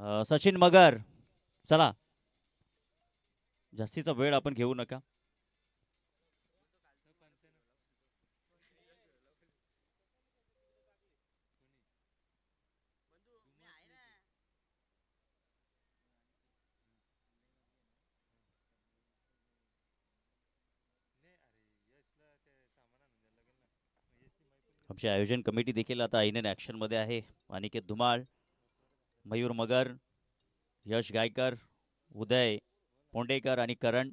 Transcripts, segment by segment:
सचिन मगर, चला जास्तीचा वेळ आपण घेऊ नका. आमची आयोजन कमिटी देखील आता इन ॲक्शन मध्ये आहे. अनिकेत धुमाळ, मयूर मगर, यश गायकर, उदय पोंडेकर आणि करण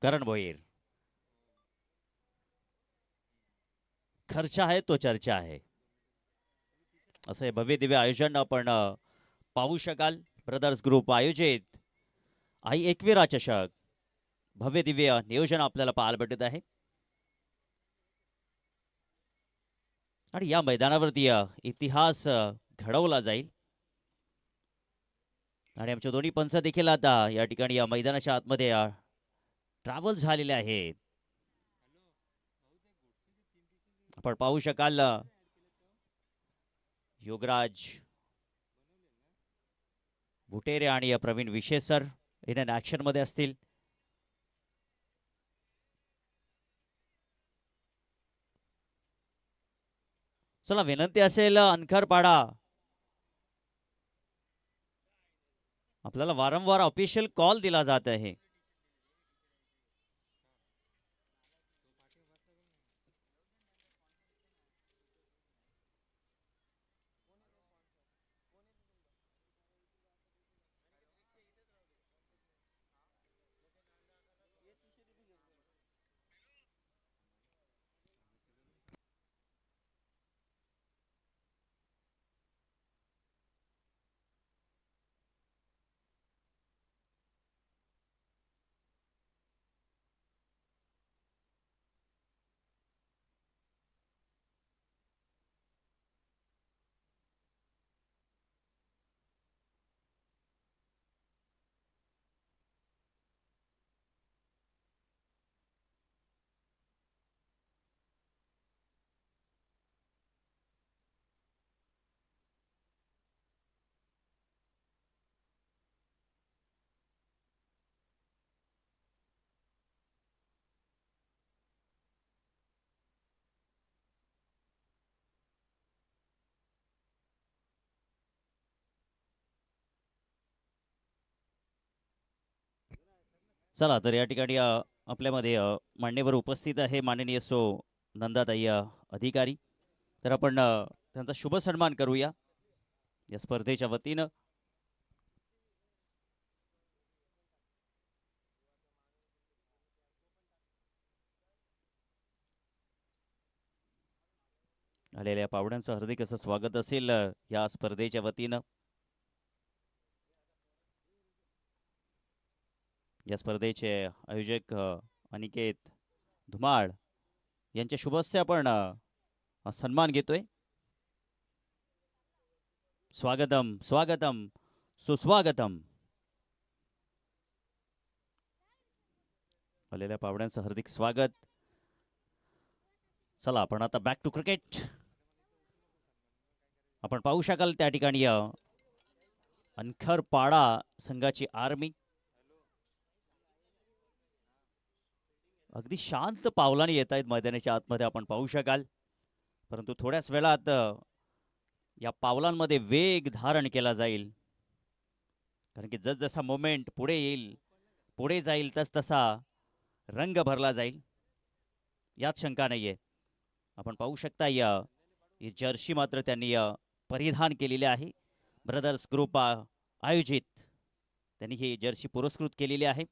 करण भोईर. खर्च आहे तो चर्चा आहे, असं हे भव्य दिव्य आयोजन आपण पाहू शकाल. ब्रदर्स ग्रुप आयोजित आई एकविरा चषक भव्य दिव्य नियोजन आपल्याला पाहायला भेटत आहे. आणि या मैदानावरती इतिहास घडवला जाईल. आणि आमचे दोन्ही पंच देखील आता या ठिकाणी या मैदानाच्या आतमध्ये ट्रॅव्हल झालेले आहेत. आपण पाहू शकाल योगराज भुटेरे आणि प्रवीण विशेसर इन ॲक्शन मध्ये असतील. चला विनंती असेल अनखरपाडा, आपल्याला वारंवार ऑफिशियल कॉल दिला जात आहे. चला तर या ठिकाणी आपल्यामध्ये मान्यवर उपस्थित आहे माननीय नंदाताई अधिकारी. तर आपण त्यांचा शुभ सन्मान करूया या स्पर्धेच्या वतीनं. आलेल्या पाहुण्यांचं हार्दिक असं स्वागत असेल या स्पर्धेच्या वतीनं. या स्पर्धेचे आयोजक अनिकेत धुमाळ यांच्या शुभस्य आपण सन्मान घेतोय. स्वागतम स्वागतम सुस्वागतम. आलेल्या पाहुण्यांचं हार्दिक स्वागत. चला आपण आता बॅक टू क्रिकेट. आपण पाहू शकाल त्या ठिकाणी अनखरपाडा संघाची आर्मी अगदी शांत पावलाने येत आहेत मैदानाच्या आतमध्ये, आपण पाहू शकाल. परंतु थोड्याच वेळात या पावलांमध्ये वेग धारण केला जाईल, कारण की जसजसा मोमेंट पुढे येईल, पुढे जाईल, तसा रंग भरला जाईल, यात शंका नाहीये. आपण पाहू शकता ही जर्सी मात्र त्यांनी परिधान केलेली आहे. ब्रदर्स ग्रुप आयोजित त्यांनी ही जर्सी पुरस्कृत केलेली आहे.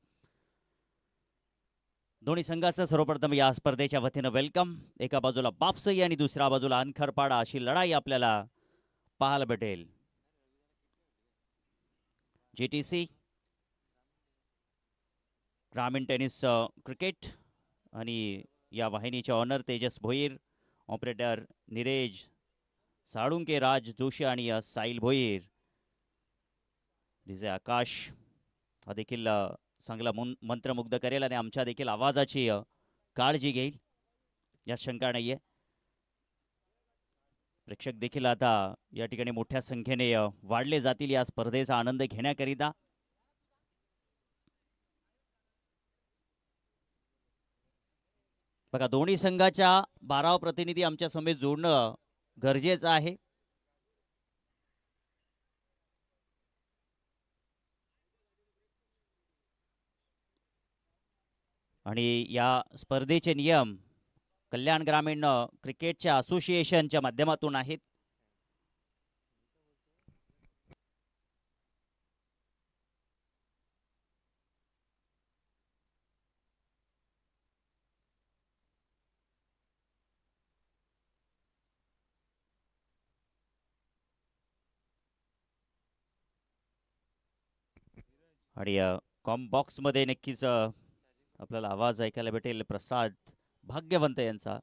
दोन्ही संघाचं सर्वप्रथम या स्पर्धेच्या वतीनं वेलकम. एका बाजूला बापसई आणि दुसऱ्या बाजूला अनखरपाडा अशी लढाई आपल्याला पाहायला भेटेल. GTC ग्रामीण टेनिस क्रिकेट आणि या वाहिनीचे ऑनर तेजस भोईर, ऑपरेटर निरेज साळुंके, राज जोशी आणि साहिल भोईर. विजय आकाश हा देखील चांगला मंत्रमुग्ध करेल आणि आमच्या देखील आवाजाची काळजी घेईल, यात शंका नाहीये. प्रेक्षक देखील आता या ठिकाणी मोठ्या संख्येने वाढले जातील या स्पर्धेचा आनंद घेण्याकरिता. बघा, दोन्ही संघाच्या 12 प्रतिनिधी आमच्या समेत जोडणं गरजेचं आहे. आणि या स्पर्धेचे नियम कल्याण ग्रामीण क्रिकेटच्या असोसिएशनच्या माध्यमातून आहेत. आणि कॉम बॉक्समध्ये नक्कीच आपल्याला आवाज ऐकायला भेटेल प्रसाद भाग्यवंत यांचा.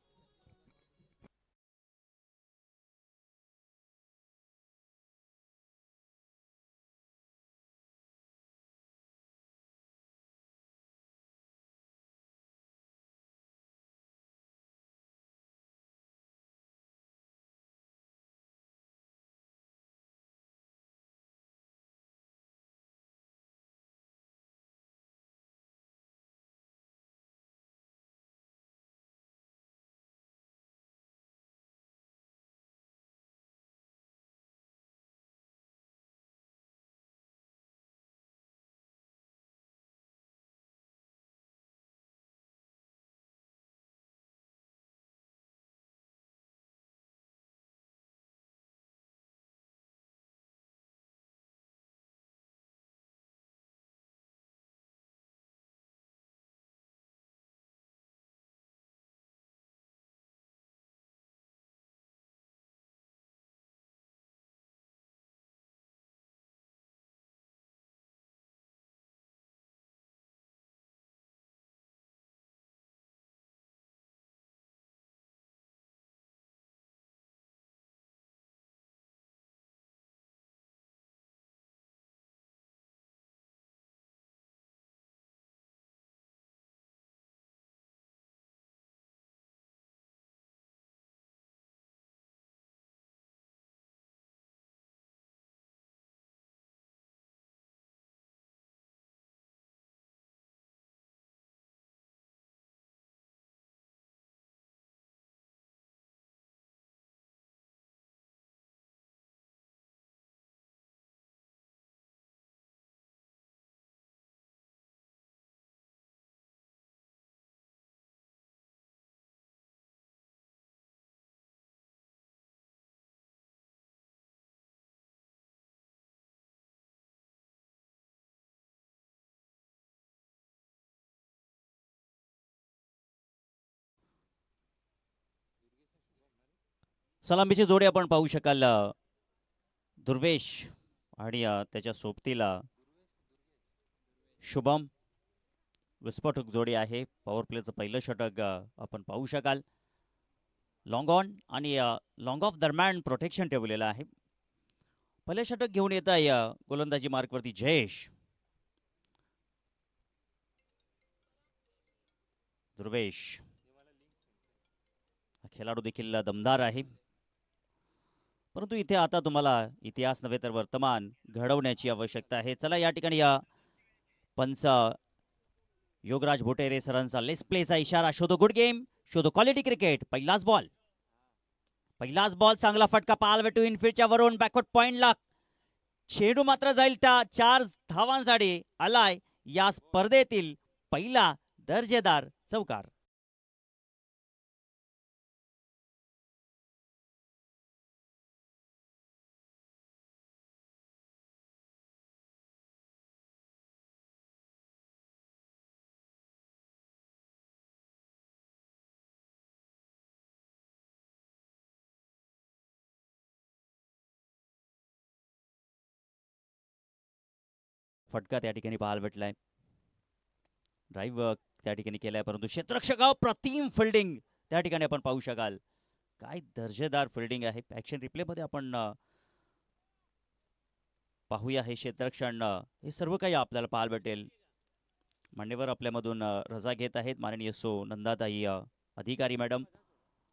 सलामीची जोडी आपण पाहू शकाल. दुर्वेश आणि त्याच्या सोबतीला शुभम विस्फोटक जोडी आहे. पॉवर प्लेचं पहिलं षटक आपण पाहू शकाल. लॉंग ऑन आणि लॉंग ऑफ दरम्यान प्रोटेक्शन ठेवलेलं आहे. पहिले षटक घेऊन येत आहे गोलंदाजी मार्कवरती जयेश. दुर्वेश हा खेळाडू देखील दमदार आहे, परंतु इथे आता तुम्हाला इतिहास नव्हे तर वर्तमान घडवण्याची आवश्यकता आहे. चला या ठिकाणी या पंच योगराज भोटेरे सरांचा लेस प्लेचा इशारा. शोधो गुड गेम, शोधो क्वालिटी क्रिकेट. पहिलाच बॉल चांगला फटका पाहाल वेटू इनफिल्डच्या वरून बॅकवर्ड पॉइंटला. चेंडू मात्र जाईल त्या 4 धावांसाठी. आलाय या स्पर्धेतील पहिला दर्जेदार चौकार. फटका त्या ठिकाणी पाहायला भेटलाय. ड्राईव्ह त्या ठिकाणी केलाय, परंतु क्षेत्ररक्षक प्रतिम फिल्डिंग त्या ठिकाणी आपण पाहू शकाल. काय दर्जेदार फिल्डिंग आहे. ॲक्शन रिप्लेमध्ये आपण पाहूया हे क्षेत्ररक्षण. हे सर्व काही आपल्याला पाहायला भेटेल. मान्यवर आपल्यामधून रजा घेत आहेत माननीय सो नंदाताई अधिकारी मॅडम.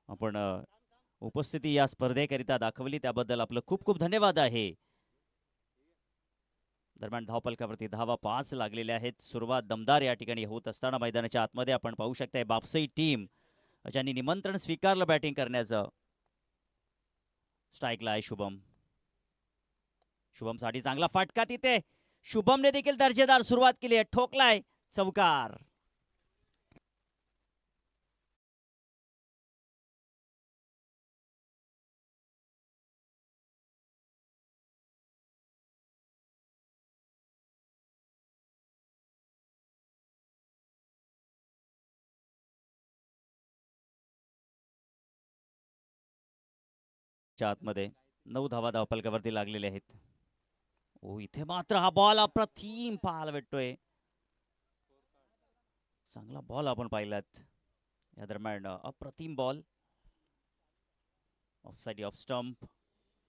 आपण उपस्थिती या स्पर्धेकरिता दाखवली त्याबद्दल आपलं खूप खूप धन्यवाद आहे. दरम्यान धावपलकावरती धावा 5 लागलेल्या आहेत. सुरुवात दमदार या ठिकाणी होत असताना मैदानाच्या आतमध्ये आपण पाहू शकताय बापसई टीम ज्यांनी निमंत्रण स्वीकारलं बॅटिंग करण्याचं. स्ट्राईकला आहे शुभम. शुभमसाठी चांगला फटका तिथे. शुभमने देखील दर्जेदार सुरुवात केली आहे. ठोकलाय चौकार. आतमध्ये 9 धावा धावपलकावरती लागलेले आहेत. ओ इथे मात्र हा बॉल अप्रतिम पाहायला भेटतोय. चांगला बॉल आपण पाहिलात या दरम्यान. अप्रतिम ball of side off stump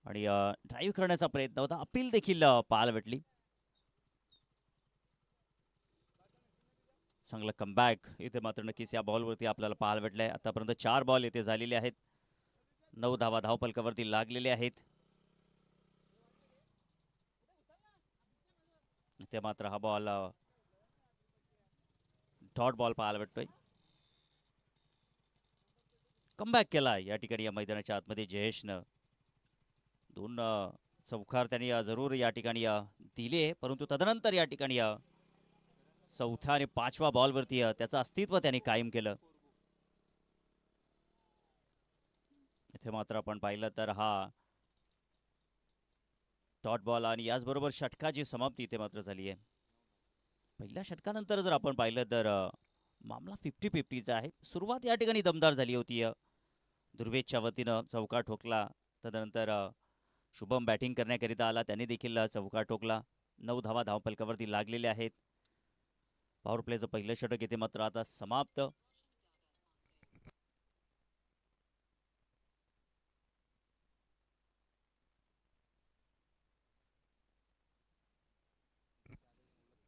आणि ड्राईव्ह करण्याचा प्रयत्न होता. अपील देखील पाहायला भेटली. चांगला कमबॅक इथे मात्र नक्कीच या बॉलवरती आपल्याला पाहायला भेटलंय. आतापर्यंत 4 बॉल इथे झालेले आहेत. 9 धावा धावपलकावरती लागलेले आहेत. इथे मात्र हा बॉल डॉट बॉल पाहायला भेटतोय. कमबॅक केला या ठिकाणी या मैदानाच्या आतमध्ये जयेशनं. 2 चौकार त्यांनी जरूर या ठिकाणी दिले, परंतु तदनंतर या ठिकाणी चौथ्या आणि 5व्या बॉलवरती त्याचं अस्तित्व त्यांनी कायम केलं. इथे मात्र आपण पाहिलं तर हा डॉट बॉल आणि याचबरोबर षटकाची समाप्ती इथे मात्र झाली आहे. पहिल्या षटकानंतर जर आपण पाहिलं तर मामला 50-50चा आहे. सुरुवात या ठिकाणी दमदार झाली होती. दुर्वेशच्या वतीनं चौकार ठोकला. तदनंतर शुभम बॅटिंग करण्याकरिता आला, त्याने देखील चौकार ठोकला. 9 धावा धावपलकावरती लागलेले आहेत. पॉवर प्लेचं पहिलं षटक इथे मात्र आता समाप्त.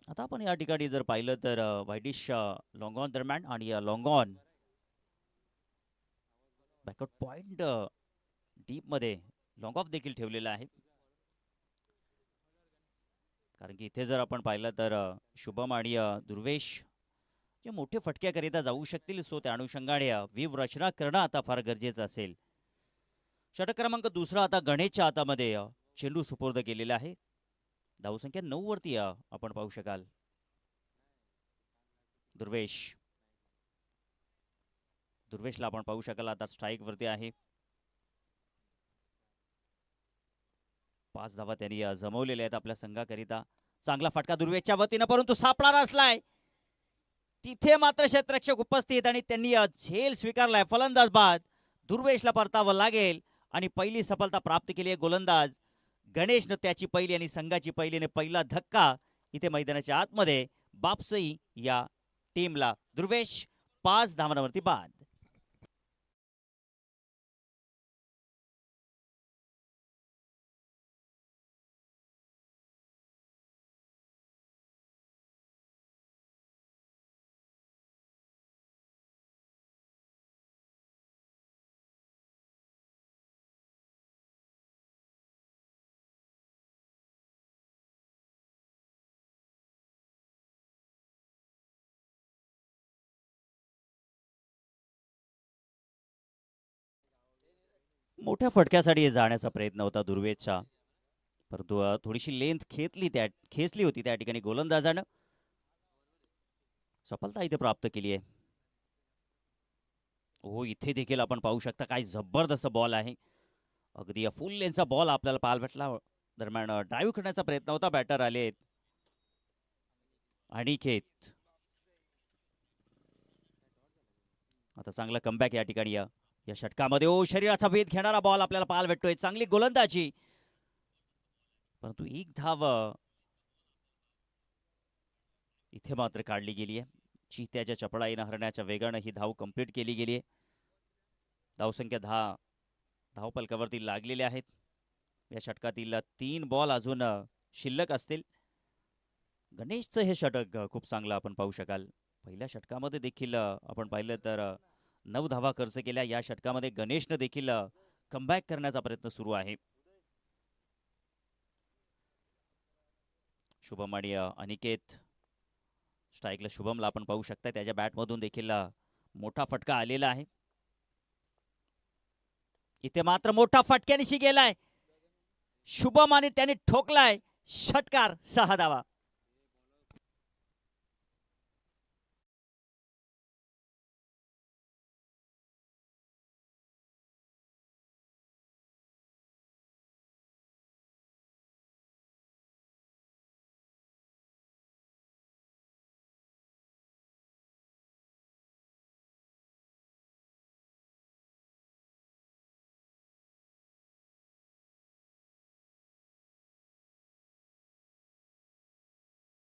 आता आपण या ठिकाणी जर पाहिलं तर व्हाईटिश लॉंगॉन दरम्यान आणि लॉंगॉन बॅकआउट पॉइंट डीपमध्ये लॉंग ऑफ देखील ठेवलेला आहे. कारण की इथे जर आपण पाहिलं तर शुभम आणि दुर्वेश जे मोठे फटक्याकरिता जाऊ शकतील, सो त्या अनुषंगाने व्यूहरचना करणं आता फार गरजेचं असेल. षटक क्रमांक 2 आता गणेशच्या हातामध्ये चेंडू सुपूर्द केलेला आहे. धावसंख्या 9 वरती आपण पाहू शकाल. दुर्वेशला आपण पाहू शकाल आता स्ट्राईक वरती आहे. 5 धावा त्यांनी जमवलेल्या आहेत आपल्या संघाकरिता. चांगला फटका दुर्वेशच्या वतीनं, परंतु सापळा रचलाय. तिथे मात्र क्षेत्ररक्षक उपस्थित आणि त्यांनी झेल स्वीकारलाय. फलंदाज बाद. दुर्वेशला परतावं लागेल आणि पहिली सफलता प्राप्त केली आहे गोलंदाज गणेशनं. त्याची पहिली आणि संघाची पहिलीने पहिला धक्का इथे मैदानाच्या आतमध्ये बापसई या टीमला. दुर्वेश 5 धावांवरती बाद. मोठ्या फटक्यासाठी जाण्याचा प्रयत्न होता दुर्वेशचा, परंतु थोडीशी लेंथ खेचली होती त्या ठिकाणी गोलंदाजानं. सफलता इथे प्राप्त केली आहे. हो इथे देखील आपण पाहू शकता काय जबरदस्त बॉल आहे. अगदी फुल लेनचा बॉल आपल्याला पाहायला भेटला. दरम्यान ड्राईव्ह करण्याचा प्रयत्न होता. बॅटर आलेत अनिकेत. आता चांगला कमबॅक या ठिकाणी या षटकामध्ये. ओ शरीराचा वेध घेणारा बॉल आपल्याला पाहायला भेटतोय. चांगली गोलंदाजी, परंतु एक धाव इथे मात्र काढली गेली आहे. चित्याच्या चपळाईनं हरण्याच्या वेगानं ही धाव कंप्लीट केली गेली आहे. धावसंख्या 10 धावपलकावरती लागलेले आहेत. या षटकातील 3 बॉल अजून शिल्लक असतील. गणेशचं हे षटक खूप चांगलं आपण पाहू शकाल. पहिल्या षटकामध्ये देखील आपण पाहिलं तर 9 धावा खर्च केल्या. या षटकामध्ये गणेशनं देखील कमबॅक करण्याचा प्रयत्न सुरू आहे. शुभम आणि अनिकेत स्ट्राईकला शुभमला आपण पाहू शकता त्याच्या बॅटमधून देखील मोठा फटका आलेला आहे. इथे मात्र मोठा फटक्यानिशी गेलाय शुभम आणि त्याने ठोकलाय षटकार 6 धावा.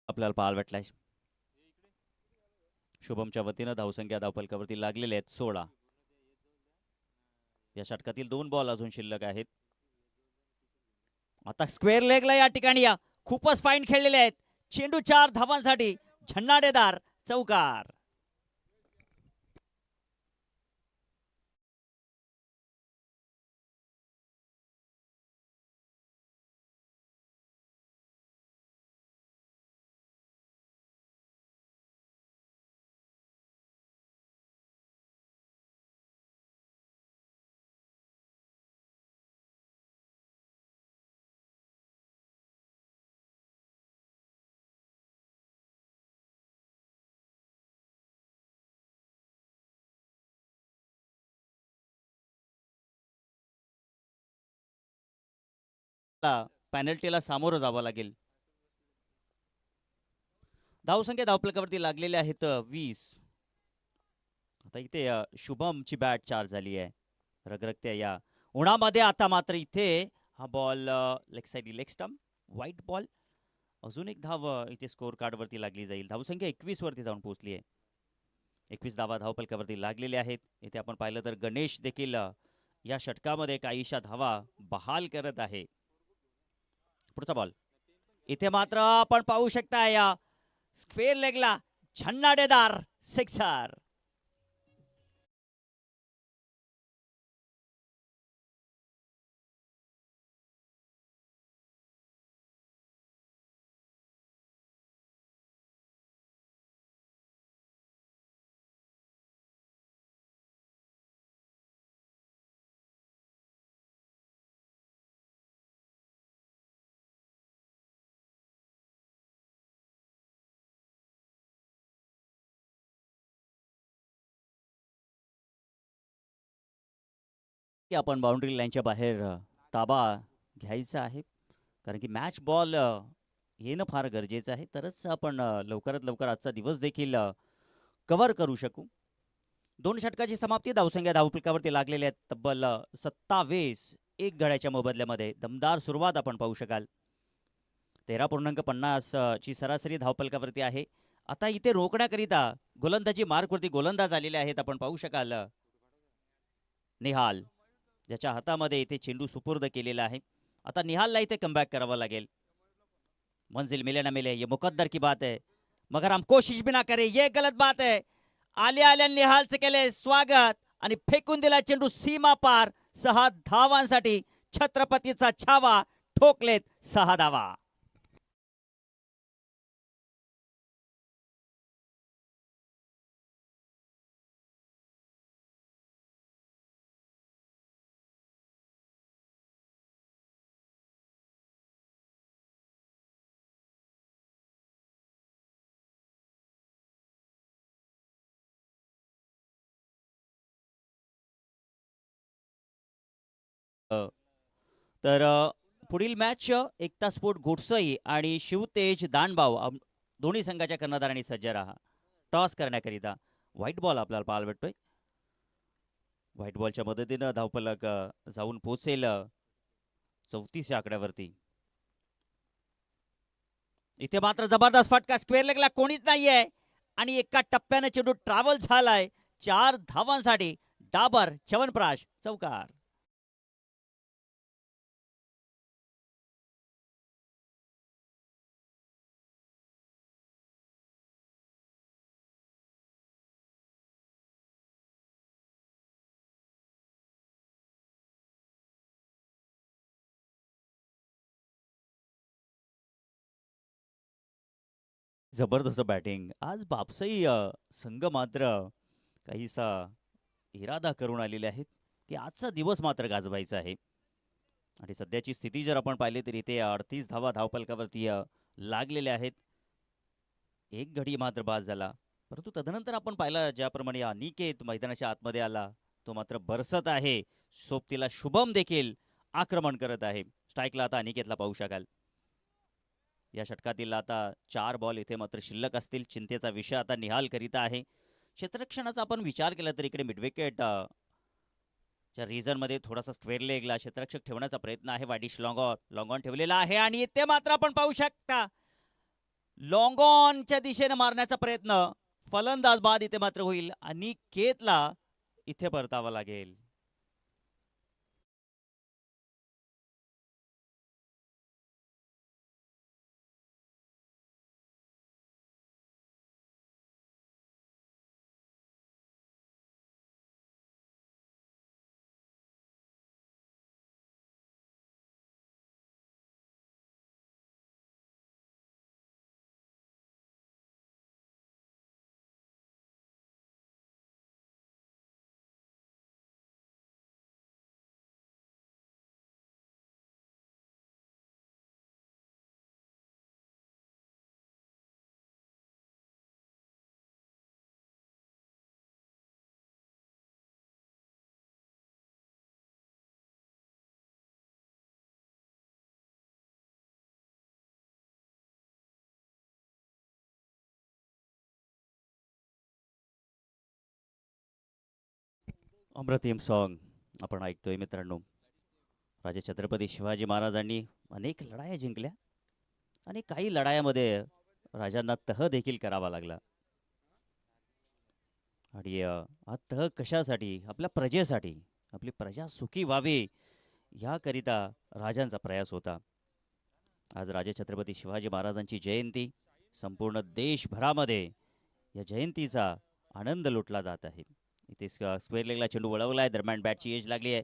आपल्याला पाहायला भेटलाय शुभमच्या वतीनं धावसंख्या धावफलकावरती लागलेले आहेत 16. या षटकातील 2 बॉल अजून शिल्लक आहेत. आता स्क्वेअर लेगला या ठिकाणी खूपच फाईन खेळलेले आहेत. चेंडू 4 धावांसाठी झन्नाडेदार चौकार. पेनल्टीला सामोरं जावं लागेल. धावसंख्या धावफलकावरती लागलेल्या आहेत 20. आता इथे शुभमची बॅट चार्ज झाली आहे. रगरगत्या या उन्हामध्ये आता मात्र इथे हा ball leg side leg stump white ball. अजून एक धाव इथे स्कोर कार्डवरती लागली जाईल. धावसंख्या 21 वरती जाऊन पोहोचली आहे. 21 धावा धावफलकावरती लागलेल्या आहेत. इथे आपण पाहिलं तर गणेश देखील या षटकामध्ये काहीशा धावा बहाल करत आहे. पुढचा बॉल इथे मात्र आपण पाहू शकता या स्क्वेअर लेगला झन्नाडेदार सिक्सर. की आपण बाउंड्री लाईनच्या बाहेर ताबा घ्यायचा आहे. कारण की मॅच बॉल येणं फार गरजेचं आहे. तरच आपण लवकरात लवकर आजचा दिवस देखील कव्हर करू शकू. 2 षटकाची समाप्ती. धावसंख्या धावफलकावरती लागलेल्या आहेत तब्बल 27. एक गड्याच्या मोबदल्यामध्ये दमदार सुरुवात आपण पाहू शकाल. 13.50 ची सरासरी धावफलकावरती आहे. आता इथे रोखण्याकरिता गोलंदाजी मार्कवरती गोलंदाज आलेले आहेत. आपण पाहू शकाल निहाल ज्याच्या हातामध्ये इथे चेंडू सुपूर्द केलेला आहे. आता निहालला इथे कमबॅक करावा लागेल. मंजिल मिले ना मिले ये मुकद्दर की बात है मगर हम कोशिश भी ना करें ये गलत बात है. आल्या आल्या निहालचे केले स्वागत आणि फेकून दिला चेंडू सीमा पार. 6 धावांसाठी छत्रपतीचा छावा. ठोकलेत 6 धावा. तर पुढील मॅच एकता स्पोर्ट घोटसई आणि शिवतेज दानबाव दोन्ही संघाच्या कर्णधारांनी सज्ज राहा टॉस करण्याकरिता. व्हाईट बॉल आपल्याला पाहायला भेटतोय. व्हाईट बॉलच्या मदतीनं धावफलक जाऊन पोहोचेल 34 या आकड्यावरती. इथे मात्र जबरदस्त फटका स्क्वेअर लेगला कोणीच नाहीये आणि एका टप्प्याने चेंडू ट्रॅव्हल झालाय 4 धावांसाठी. डाबर च्यवनप्राश चौकार. जबरदस्त बॅटिंग आज बापसाई संघ मात्र काहीसा इरादा करून आलेले आहेत की आजचा दिवस मात्र गाजवायचा आहे. आणि सध्याची स्थिती जर आपण पाहिली तर इथे 38 धावा धावफलकावरती लागलेल्या आहेत. एक गडी मात्र बाद झाला, परंतु तदनंतर आपण पाहिलं ज्याप्रमाणे अनिकेत मैदानाच्या आतमध्ये आला, तो मात्र बरसत आहे. सोबतीला शुभम देखील आक्रमण करत आहे. स्ट्राईकला आता अनिकेतला पाहू शकाल. या षटकातील आता 4 बॉल इथे मात्र शिल्लक असतील. चिंतेचा विषय आता निहाल करीत आहे. क्षेत्ररक्षणाचा आपण विचार केला तर इकडे मिडविकेट च्या रिझनमध्ये थोडासा स्क्वेअर लेगला क्षेत्ररक्षक ठेवण्याचा प्रयत्न आहे. वाडिश लॉंग ऑन ठेवलेला आहे आणि इथे मात्र आपण पाहू शकता लॉंग ऑनच्या दिशेने मारण्याचा प्रयत्न, फलंदाज बाद इथे मात्र होईल आणि केतला इथे परतावा लागेल. अप्रतिम सॉन्ग आपण ऐकतोय मित्रांनो. राजे छत्रपती शिवाजी महाराजांनी अनेक लढाया जिंकल्या आणि काही लढायामध्ये राजांना तह देखील करावा लागला. आणि हा तह कशासाठी? आपल्या प्रजेसाठी, आपली प्रजा सुखी व्हावी याकरिता राजांचा प्रयास होता. आज राजे छत्रपती शिवाजी महाराजांची जयंती संपूर्ण देशभरामध्ये या जयंतीचा आनंद लुटला जात आहे. इथे स्क्वेअर लेगला चेंडू वळवला आहे. दरम्यान बॅटची एज लागली आहे.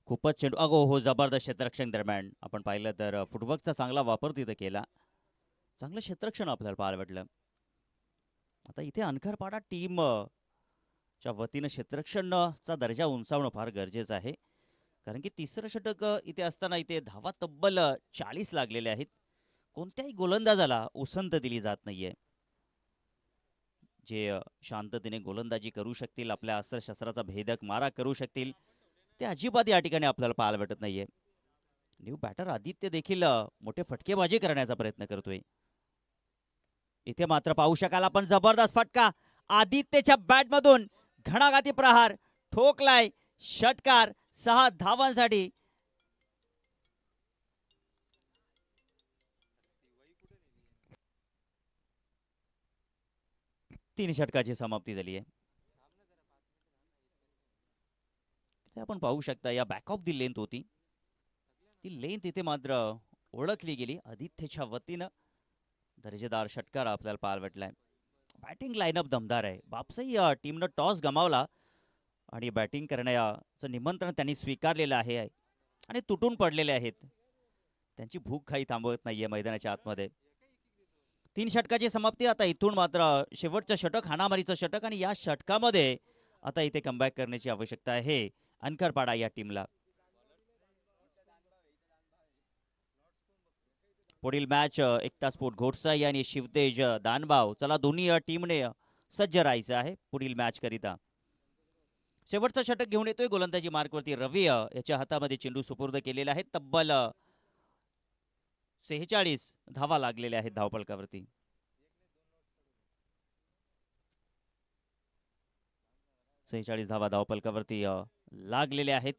खूपच चेंडू अगो हो जबरदस्त क्षेत्ररक्षण दरम्यान आपण पाहिलं तर फुटवर्कचा चांगला वापर तिथं केला. चांगलं क्षेत्ररक्षण आपल्याला पाहायला भेटलं. आता इथे अनखरपाडा टीम च्या वतीनं क्षेत्ररक्षणचा दर्जा उंचावणं फार गरजेचं आहे. कारण की तिसरं षटक इथे असताना इथे धावा तब्बल 40 लागलेले आहेत. कोणत्याही गोलंदाजाला उसंत दिली जात नाहीये. जे शांततेने गोलंदाजी करू शकतील, आपल्या अस्त्रशस्त्राचा भेदक मारा करू शकतील, ते अजिबात या ठिकाणी आपल्याला पाहायला भेटत नाहीये. न्यू बॅटर आदित्य देखील मोठे फटकेबाजी करण्याचा प्रयत्न करतोय. इथे मात्र पाहू शकाल आपण जबरदस्त फटका आदित्यच्या बॅटमधून घणाघाती प्रहार ठोकलाय. षटकार 6 धावांसाठी. 3 षटकाची समाप्ती झाली आहे. आपण पाहू शकता या बॅक ऑफ दी लेंथ होती, ती लेंथ इथे मात्र ओळखली गेली. आदित्यच्या वतीनं दर्जेदार षटकार आपल्याला पाहायला भेटलाय. बॅटिंग लाईनअप दमदार आहे. बापसाई टीमनं टॉस गमावला आणि बॅटिंग करण्याचं निमंत्रण त्यांनी स्वीकारलेलं आहे आणि तुटून पडलेले आहेत. त्यांची भूक काही थांबवत नाहीये मैदानाच्या आतमध्ये. 3 षटकाची समाप्ती. आता इथून मात्र शेवटचं षटक, हाणामारीचं षटक आणि या षटकामध्ये आता इथे कमबॅक करण्याची आवश्यकता आहे अनकरपाडा या टीमला. पुढील मॅच एकता स्पोर्ट घोटसाई आणि शिवतेज दानबाव. चला दोन्ही टीमने सज्ज राहायचं आहे पुढील मॅच करिता. शेवटचं षटक घेऊन येतोय गोलंदाजी मार्कवरती रवी याच्या हातामध्ये चेंडू सुपूर्द केलेला आहे. तब्बल 46 धावा लागलेल्या आहेत धावफलकावरती. धावा धावफलकावरती लागलेले आहेत.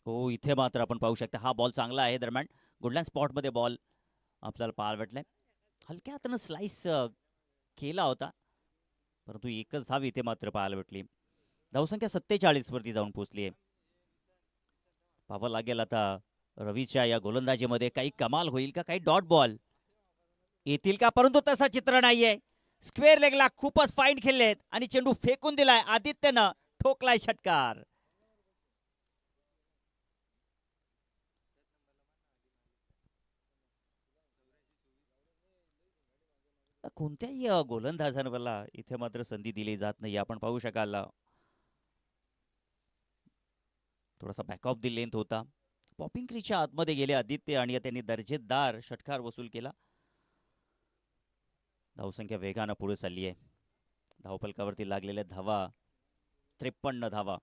हो इथे मात्र आपण पाहू शकता हा बॉल चांगला आहे. दरम्यान गुडलँड स्पॉटमध्ये बॉल आपल्याला पाहायला भेटलाय. हलक्या हातानं स्लाइस केला होता, परंतु एकच धाव इथे मात्र पाहायला भेटली. धावसंख्या 47 वरती जाऊन पोहोचली आहे. पाहावं लागेल आता रवीच्या या गोलंदाजीमध्ये काही कमाल होईल का, काही डॉट बॉल येतील का, परंतु तसा चित्र नाहीये. स्क्वेअर लेगला खूपच फाईन खेळलेत आणि चेंडू फेकून दिलाय. आदित्यनं ठोकलाय षटकार. कोणत्याही गोलंदाजांना इथे मात्र संधी दिली जात नाही. आपण पाहू शकाल थोडासा बॅकऑफ दी लेंथ होता. पॉपिंग क्रीजच्या आतमध्ये गेले आदित्य आणि त्यांनी दर्जेदार षटकार वसूल केला. धावसंख्या वेगानं पुढे चालली आहे. धावफलकावरती लागलेल्या धावा 53 धावा.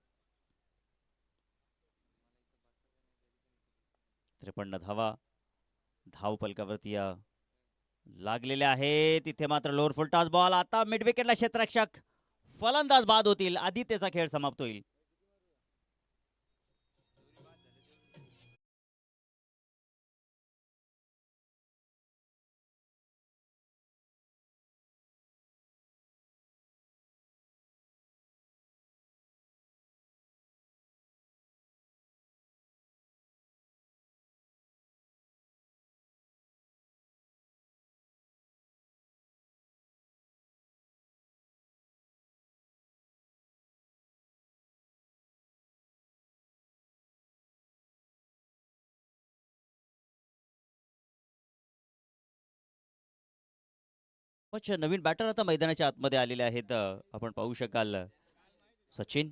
53 धावा धावफलकावरती लागलेले आहे. तिथे मात्र लोअर फुल टॉस बॉल. आता मिड विकेटला क्षेत्ररक्षक फलंदाज बाद होतील. आदित्यचा खेळ समाप्त होईल. नवीन बॅटर आता मैदानाच्या आतमध्ये आलेले आहेत. आपण पाहू शकाल सचिन.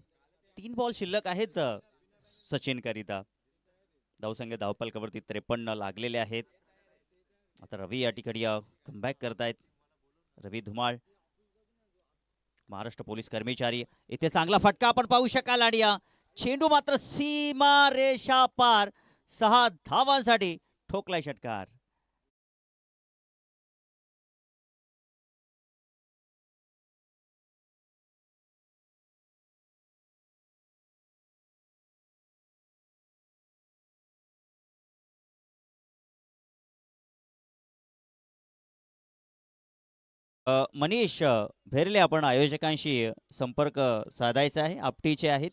3 बॉल शिल्लक आहेत सचिन करिता. धावसंख्या धावफलकावरती 53 लागलेले आहेत. आता रवी या ठिकाणी कमबॅक करतायत. रवी धुमाळ महाराष्ट्र पोलीस कर्मचारी. इथे चांगला फटका आपण पाहू शकाल आणि चेंडू मात्र सीमा रेषा पार. 6 धावांसाठी ठोकलाय षटकार. मनीष भेरले आपण आयोजकांशी संपर्क साधायचा आहे. आपटीचे आहेत.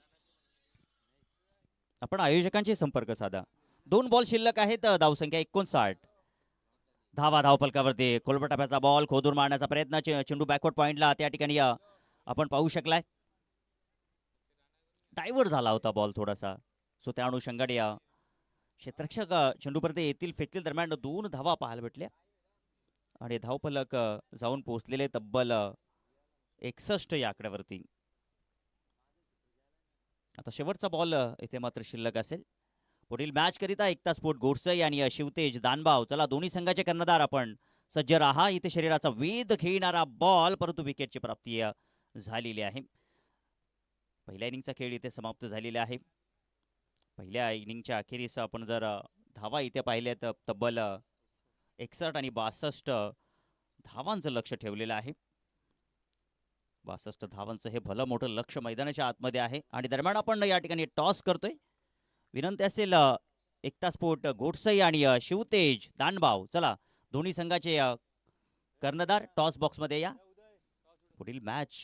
आपण आयोजकांशी संपर्क साधा. 2 बॉल शिल्लक आहेत. धावसंख्या 59. धावा धावफलकावरती कोलबटाप्याचा बॉल खोदून मारण्याचा प्रयत्न. चेंडू बॅकवर्ड पॉइंटला त्या ठिकाणी आपण पाहू शकलाय. डायव्हर्ट झाला होता बॉल थोडासा. सो त्या अनुषंगाने क्षेत्ररक्षक चेंडूपर्यंत येतील फेकतील दरम्यान 2 धावा पाहायला भेटल्या आणि धावफलक जाऊन पोहोचलेले तब्बल 61 या आकड्यावरती. आता शेवटचा बॉल इथे मात्र शिल्लक असेल. पुढील मॅच करिता एकता स्पोर्ट गोडसई आणि शिवतेज दानबाव. चला दोन्ही संघाचे कर्णधार आपण सज्ज राहा. इथे शरीराचा वेध घेणारा बॉल परंतु विकेटची प्राप्ती झालेली आहे. पहिल्या इनिंगचा खेळ इथे समाप्त झालेला आहे. पहिल्या इनिंगच्या अखेरीस आपण जर धावा इथे पाहिल्या तर तब्बल 61 आणि 62 धावांचं लक्ष ठेवलेलं आहे. 62 धावांचं हे भलं मोठं लक्ष मैदानाच्या आतमध्ये आहे. आणि दरम्यान आपण या ठिकाणी टॉस करतोय. विनंती असेल एकता स्पोर्ट गोडसई आणि शिवतेज दानबाव. चला दोन्ही संघाचे कर्णधार टॉस बॉक्समध्ये या. पुढील match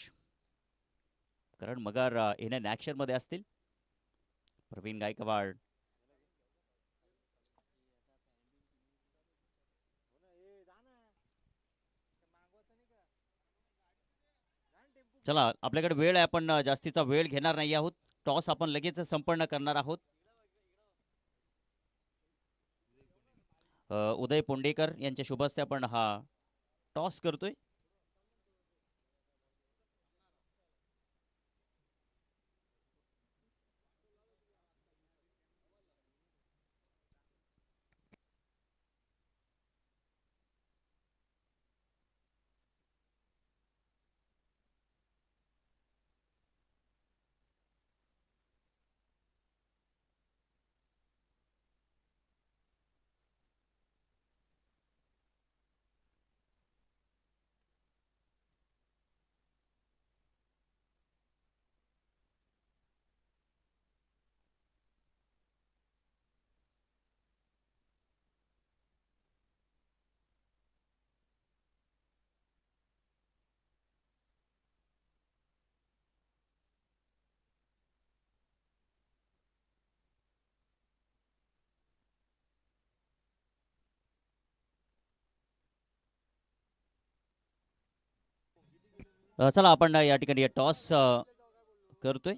Karan Magar in an action मध्ये असतील. प्रवीण गायकवाड चला आपल्याकडे वेळ आहे. आपण जास्तीचा वेळ घेणार नाही आहोत. टॉस आपण लगेच संपन्न करणार आहोत. उदय पोंडेकर यांच्या शुभ हस्ते आपण हा टॉस करतोय. चला आपण या ठिकाणी टॉस करतोय.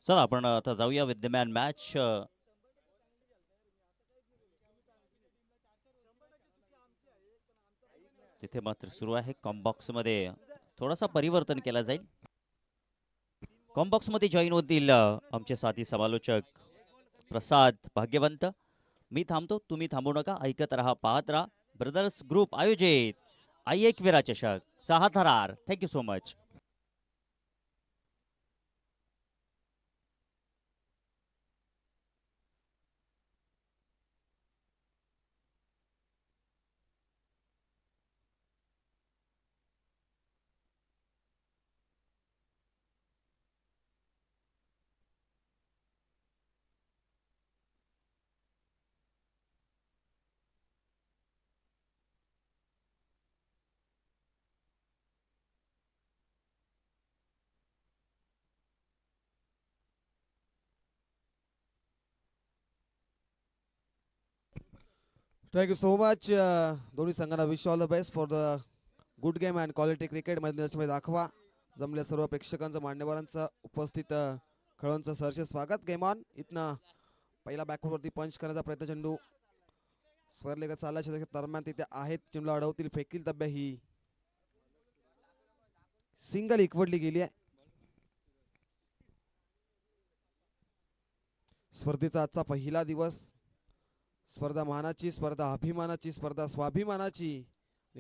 चला आपण आता जाऊया विद्यमान मॅच. तिथे मात्र सुरू आहे कॉम्बॉक्स मध्ये थोडासा परिवर्तन केला जाईल. कॉम्बॉक्स मध्ये जॉईन होतील आमचे साथी समालोचक प्रसाद भाग्यवंत. मी थांबतो, तुम्ही थांबू नका, ऐकत राहा, पाहत राहा. ब्रदर्स ग्रुप आयोजित आयएकवीरा चषक चा थरार. Thank you so much. Thank you so much. दोन्ही संघांना wish all the best for the good game and quality cricket मध्ये दाखवा. जमल्या सर्व प्रेक्षकांचं मान्यवरांचं उपस्थित खेळाडूंचं सहर्ष स्वागत. Game on. इथनं पहिला बॅकवरती पंच करण्याचा प्रयत्न. चेंडू स्वरलेखा चालला दरम्यान तिथे आहेत. चेंडूला अडवतील, फेकील तब्या ही सिंगल इकवडली गेली आहे. स्पर्धेचा आजचा पहिला दिवस. स्पर्धा मानाची, स्पर्धा अभिमानाची, स्पर्धा स्वाभिमानाची,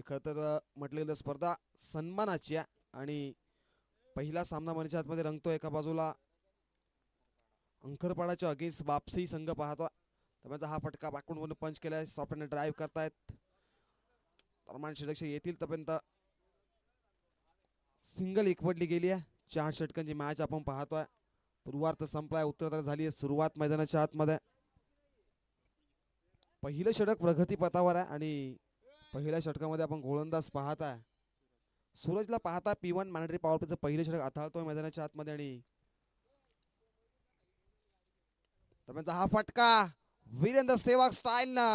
खरं तर म्हटलं गेलं स्पर्धा सन्मानाची आहे. आणि पहिला सामना मनच्या आतमध्ये रंगतो. एका बाजूला अंकरपाडाच्या अगेन्स्ट बापसी संघ पाहतो. त्यामुळे हा फटका बाकून पंच केलाय. सॉफ्टने ड्राईव्ह करतायत. दरम्यान षटक येतील तोपर्यंत सिंगल एकवटली गेली आहे. 4 षटकांची मॅच आपण पाहतोय. पूर्वार्ध संपलाय, उत्तरार्ध झाली आहे. सुरुवात मैदानाच्या आतमध्ये. पहिलं षटक प्रगतीपथावर आहे आणि पहिल्या षटकामध्ये आपण गोलंदाज पाहत आहे. सूरजला पाहता P1 मॅन्डेटरी पॉवर प्लेचं पहिलं षटक अथाळतोय मैदानाच्या आतमध्ये. आणि हा फटका वीरेंद्र सेवाग स्टाईल ना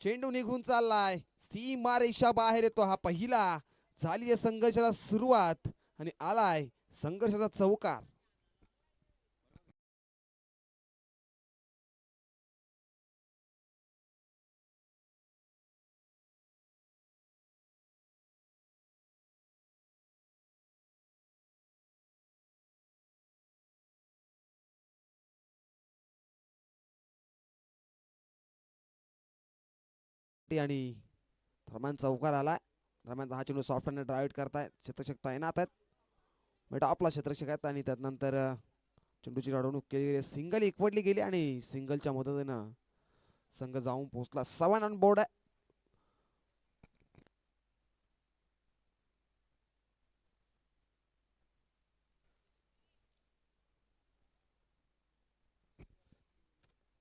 चेंडू निघून चाललाय. सीमा रेषा बाहेर येतो. हा पहिला झाली आहे संघर्षाला सुरुवात आणि आलाय संघर्षाचा चौकार. आणि धर्मान चौकार आलाय. दरम्यान हा चेंडू सॉफ्टने ड्राईव्ह करताय. क्षेत्ररक्षक तैनात आहेत. म्हणजे आपला क्षेत्ररक्षक आहेत आणि त्यानंतर चेंडूची अडवणूक केली गेली. सिंगल एकवटली गेली आणि सिंगलच्या मदतीनं संघ जाऊन पोहोचला. 7 ऑन बोर्ड आहे.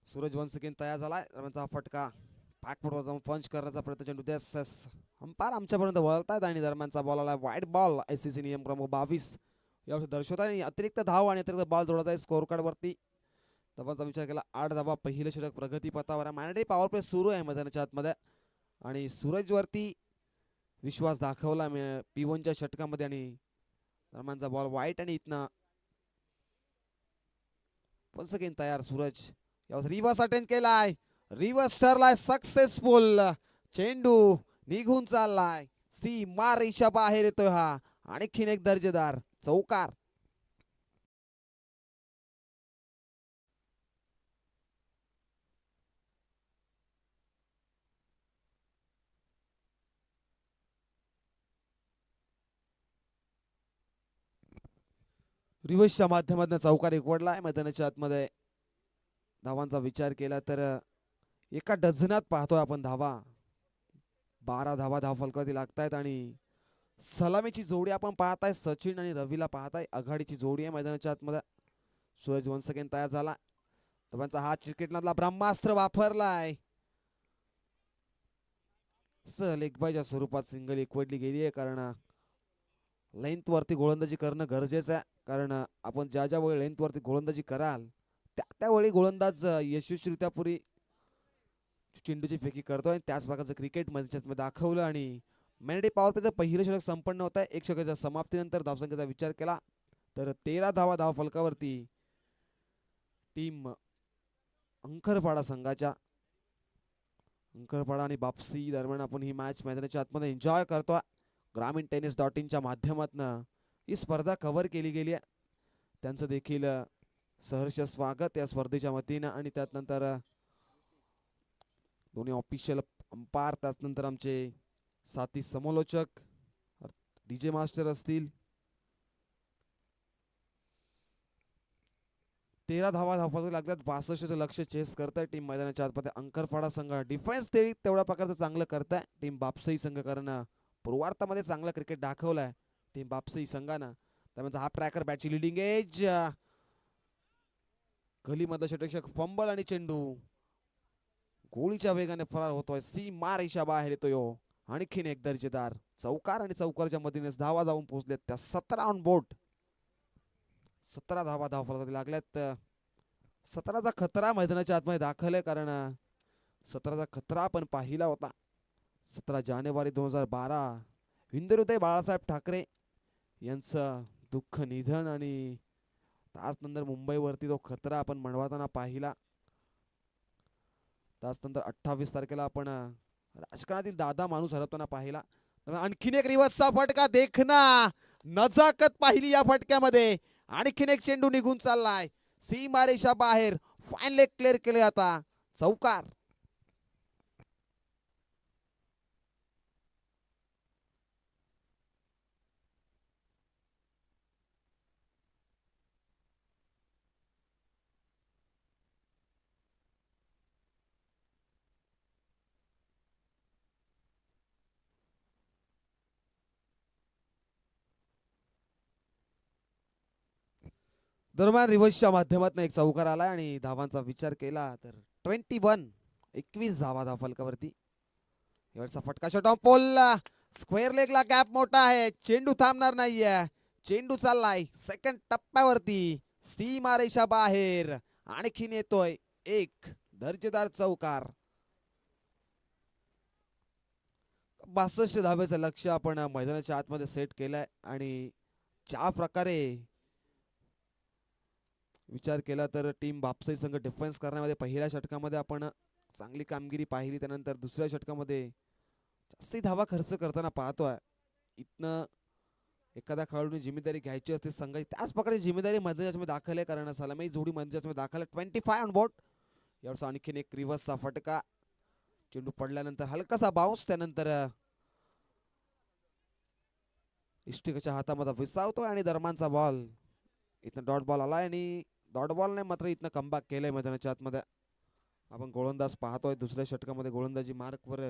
सूरज वन्स अगेन तयार झालाय. दरम्यान हा फटका बॅकफुटवर जाऊन पंच करण्याचा प्रयत्न. चेंडू देस अंपायर आमच्यापर्यंत वळतायत आणि दरम्यानचा बॉल आला वाईट बॉल. ICC नियम क्रमांक 22 यावर दर्शवत आहे. अतिरिक्त धाव आणि अतिरिक्त बॉल जोडत आहे स्कोर कार्ड वरती. धावांचा विचार केला 8 धावा. पहिलं षटक प्रगतीपथावर आहे. मॅन्डेटरी पॉवर प्ले सुरू आहे मैदानाच्या आतमध्ये आणि सूरज वरती विश्वास दाखवला P1च्या षटकामध्ये. आणि दरम्यानचा बॉल वाईट आणि इथनं वन्स अगेन तयार सूरज. यावर रिव्हर्स अटेम्प्ट केलाय. रिव्हर्स ठरलाय सक्सेसफुल. चेंडू निघून चाललाय. सीमा रेषा बाहेर येतोय. हा आणखीन एक दर्जेदार चौकार. रिव्हर्सच्या माध्यमातून चौकार एकवडलाय मैदानाच्या आतमध्ये. धावांचा विचार केला तर एका डझनात पाहतोय आपण धावा. 12 धावा धाव फलकावरती लागतायत आणि सलामीची जोडी आपण पाहताय. सचिन आणि रवीला पाहताय. आघाडीची जोडी आहे मैदानाच्या आतमध्ये. सूरज वन्स अगेन तयार झाला. धावांचा हा क्रिकेटमधला ब्रह्मास्त्र वापरलाय. लेगबायच्या स्वरूपात सिंगल एकवटली गेली आहे. कारण लेंथ वरती गोलंदाजी करणं गरजेचं आहे. कारण आपण ज्या ज्या वेळी लेंथ वरती गोलंदाजी कराल त्यावेळी गोलंदाज यशस्वीरित्या पुरी चेंडूची फेकी करतोय. त्याच प्रकारचं क्रिकेट मध्ये दाखवलं. आणि मॅन्डेटरी पॉवर प्लेचं पहिलं षटक संपन्न होत आहे. एक षटकाच्या समाप्तीनंतर धावसंख्येचा विचार केला तर 13 धावा धाव फलकावरती टीम अंकरपाडा संघाच्या. अंकरपाडा आणि बापसी दरम्यान आपण ही मॅच मैदानाच्या आतमध्ये एन्जॉय करतोय. ग्रामीण टेनिस .inच्या माध्यमातून ही स्पर्धा कव्हर केली गेली आहे. त्यांचं देखील सहर्ष स्वागत या स्पर्धेच्या वतीनं. आणि त्यानंतर दोन्ही ऑफिशियल अंपायर, त्यानंतर आमचे साथी समालोचक डीजे मास्टर असतील. 13 धावा लागतात. 62चं लक्ष चेस करताय टीम मैदानाच्या आतमध्ये. अंकरपाडा संघ डिफेन्स तेवढ्या प्रकारचं चांगलं करताय. टीम बापसई संघ कारण पूर्वार्धामध्ये चांगलं क्रिकेट दाखवलंय टीम बापसई संघानं. त्यामुळे हा ट्रॅकर बॅटची लिडिंग एज, गलीमधला षटक्षक फंबल आणि चेंडू गोळीच्या वेगाने फरार होतोय. सीमा रेषा बाहेर येतोय. आणखीन एक दर्जेदार चौकार आणि चौकारच्या मधीने धावा जाऊन पोहोचलेत त्या 17 ऑन बोर्ड. 17 धावा धावफलकात लागल्यात. 17चा खतरा मैदानाच्या आतमध्ये दाखल आहे कारण 17चा खतरा आपण पाहिला होता 17 जानेवारी 2012 हिंदुहृदय बाळासाहेब ठाकरे यांचं दुःख निधन. आणि त्यानंतर मुंबईवरती तो खतरा आपण मनवाताना पाहिला. त्यानंतर 28 तारखेला आपण राजकारणातील दादा माणूस हरवताना पाहिला. आणखीन एक रिव्हर्सचा फटका देखना, नजाकत पाहिली या फटक्यामध्ये. आणखीन एक चेंडू निघून चाललाय सीमा रेषा बाहेर. फाईन लेग क्लिअर केले आता चौकार. दरम्यान रिव्हर्सच्या माध्यमातून एक चौकार आला आणि धावांचा विचार केला तर 21 धावा धावफलकावरती. एवढा फटका शॉट ऑन पोल, स्क्वेअर लेगला गॅप मोठा आहे. चेंडू थांबणार नाहीये. चेंडू चाललाय सेकंड टप्प्यावरती. सीमा रेषा बाहेर. आणखीन येतोय एक दर्जेदार चौकार. 62 धावेचं लक्ष आपण मैदानाच्या आतमध्ये सेट केलंय. आणि ज्या प्रकारे विचार केला तर टीम बापसाई संघ डिफेन्स करण्यामध्ये पहिल्या षटकामध्ये आपण चांगली कामगिरी पाहिली. त्यानंतर दुसऱ्या षटकामध्ये जास्ती धावा खर्च करताना पाहतोय. इथनं एखाद्या खेळाडूने जिम्मेदारी घ्यायची असते संघाची, त्याच प्रकारची जिम्मेदारी मैदानामध्ये दाखल आहे कारण सलामी जोडी मैदानामध्ये दाखल आहे. 25 ऑन बोर्ड. यावर आणखीन एक रिव्हर्सचा फटका. चेंडू पडल्यानंतर हलकासा बाउन्स, त्यानंतर इष्टिकेच्या हातामध्ये विसावतोय आणि दरम्यानचा बॉल. इथं डॉट बॉल आलाय आणि डॉट बॉल नाही मात्र इथनं कमबॅक केलंय मैदानाच्या आतमध्ये. आपण गोलंदाज पाहतोय दुसऱ्या षटकामध्ये गोलंदाजी मार्कवर